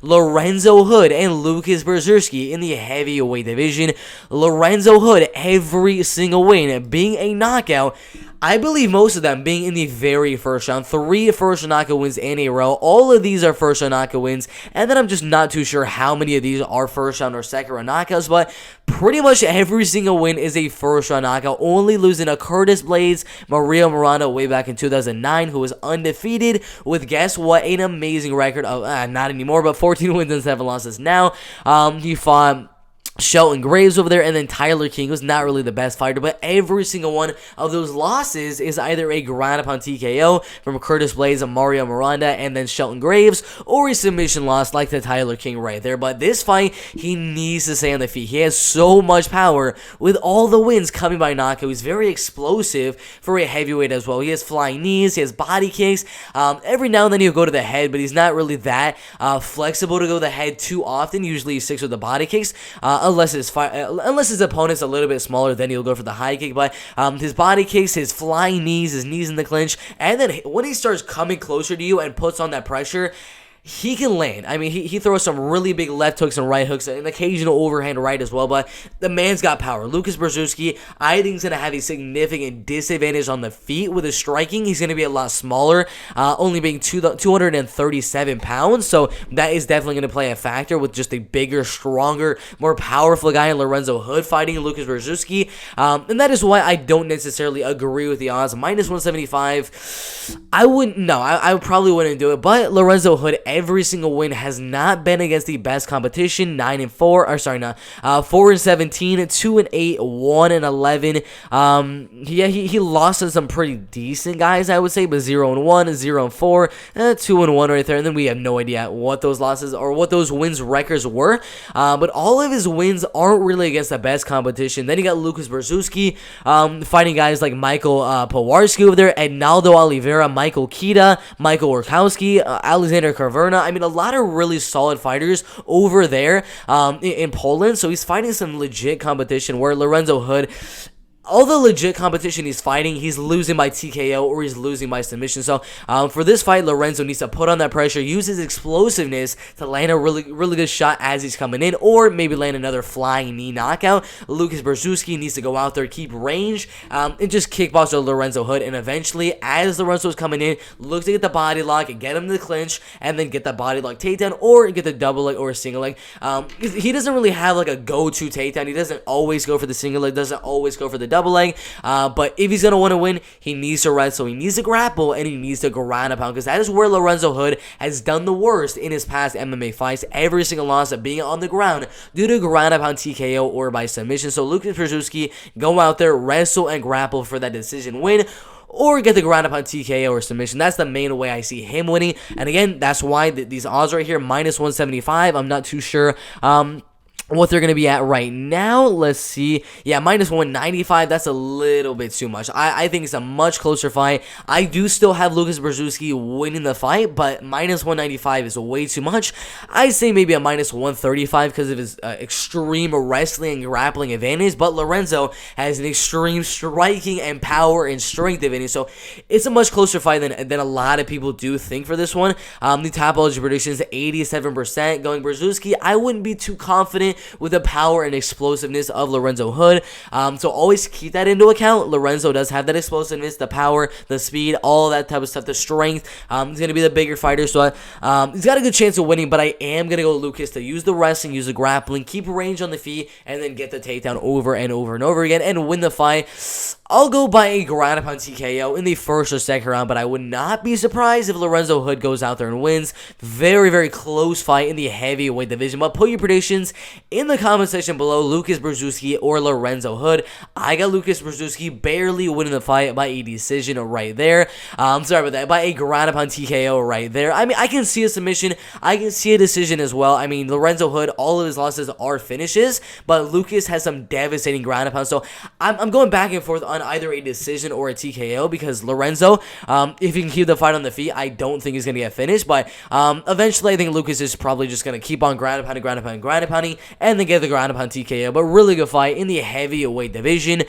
Lorenzo Hood and Łukasz Brzeski in the heavyweight division. Lorenzo Hood, every single win being a knockout. I believe most of them being in the very first round. 3 first round knockout wins in a row. All of these are first round knockout wins. And then I'm just not too sure how many of these are first round or second round knockouts. But pretty much every single win is a first round knockout. Only losing to Curtis Blades, Mario Miranda way back in 2009, who was undefeated with, guess what, an amazing record of, not anymore, but 14 wins and 7 losses now. He fought Shelton Graves over there, and then Tyler King was not really the best fighter, but every single one of those losses is either a ground upon TKO from Curtis Blades and Mario Miranda and then Shelton Graves, or a submission loss like the Tyler King right there. But this fight, he needs to stay on the feet. He has so much power with all the wins coming by knockout. He's very explosive for a heavyweight as well. He has flying knees, he has body kicks. Every now and then he'll go to the head, but he's not really that flexible to go to the head too often. Usually he sticks with the body kicks. Unless his opponent's a little bit smaller, then he'll go for the high kick. But his body kicks, his flying knees, his knees in the clinch, and then when he starts coming closer to you and puts on that pressure, he can land. I mean, he throws some really big left hooks and right hooks, and an occasional overhand right as well, but the man's got power. Łukasz Brzeski, I think, is going to have a significant disadvantage on the feet with his striking. He's going to be a lot smaller, only being 237 pounds, so that is definitely going to play a factor with just a bigger, stronger, more powerful guy in Lorenzo Hood fighting Łukasz Brzeski, and that is why I don't necessarily agree with the odds. Minus 175, I probably wouldn't do it, but Lorenzo Hood, every single win has not been against the best competition. 9-4, 4-17, 2-8, 1-11. He lost to some pretty decent guys, I would say, but 0-1, 0-4, 2-1 right there. And then we have no idea what those losses or what those wins records were. But all of his wins aren't really against the best competition. Then you got Łukasz Brzeski fighting guys like Michael Pawarski over there, Ednaldo Oliveira, Michael Kita, Michael Orkowski, Alexander Carver. I mean, a lot of really solid fighters over there in Poland. So he's fighting some legit competition where Lorenzo Hood, all the legit competition he's fighting, he's losing by TKO or he's losing by submission. So for this fight, Lorenzo needs to put on that pressure, use his explosiveness to land a really good shot as he's coming in, or maybe land another flying knee knockout. Łukasz Brzeski needs to go out there, keep range, and just kickbox Lorenzo Hood. And eventually, as Lorenzo's coming in, look to get the body lock, get him to the clinch, and then get that body lock takedown, or get the double leg or a single leg. He doesn't really have like a go-to takedown. He doesn't always go for the single leg, doesn't always go for the double leg, but if he's going to want to win, he needs to wrestle, he needs to grapple, and he needs to ground and pound, because that is where Lorenzo Hood has done the worst in his past MMA fights. Every single loss of being on the ground due to ground and pound TKO or by submission. So Łukasz Brzeski, go out there, wrestle and grapple for that decision win, or get the ground upon TKO or submission. That's the main way I see him winning. And again, that's why these odds right here, minus 175. I'm not too sure what they're going to be at right now. Let's see. Yeah, minus 195. That's a little bit too much. I think it's a much closer fight. I do still have Łukasz Brzeski winning the fight, but minus 195 is way too much. I'd say maybe a minus 135 because of his extreme wrestling and grappling advantage, but Lorenzo has an extreme striking and power and strength advantage, so it's a much closer fight than a lot of people do think for this one. The Tapology predictions, 87% going Brzeski. I wouldn't be too confident with the power and explosiveness of Lorenzo Hood. So always keep that into account. Lorenzo does have that explosiveness, the power, the speed, all that type of stuff, the strength. He's going to be the bigger fighter, so he's got a good chance of winning, but I am going to go Łukasz to use the wrestling, use the grappling, keep range on the feet, and then get the takedown over and over and over again and win the fight. I'll go by a ground upon TKO in the first or second round, but I would not be surprised if Lorenzo Hood goes out there and wins. Very, very close fight in the heavyweight division, but put your predictions in the comment section below. Łukasz Brzeski or Lorenzo Hood. I got Łukasz Brzeski barely winning the fight by a decision right there. Sorry about that. By a ground upon TKO right there. I mean, I can see a submission. I can see a decision as well. I mean, Lorenzo Hood, all of his losses are finishes, but Łukasz has some devastating ground upon. So I'm going back and forth on either a decision or a TKO, because Lorenzo, if he can keep the fight on the feet, I don't think he's going to get finished, but eventually I think Łukasz is probably just going to keep on ground and pounding, and then get the ground upon TKO. But really good fight in the heavyweight division.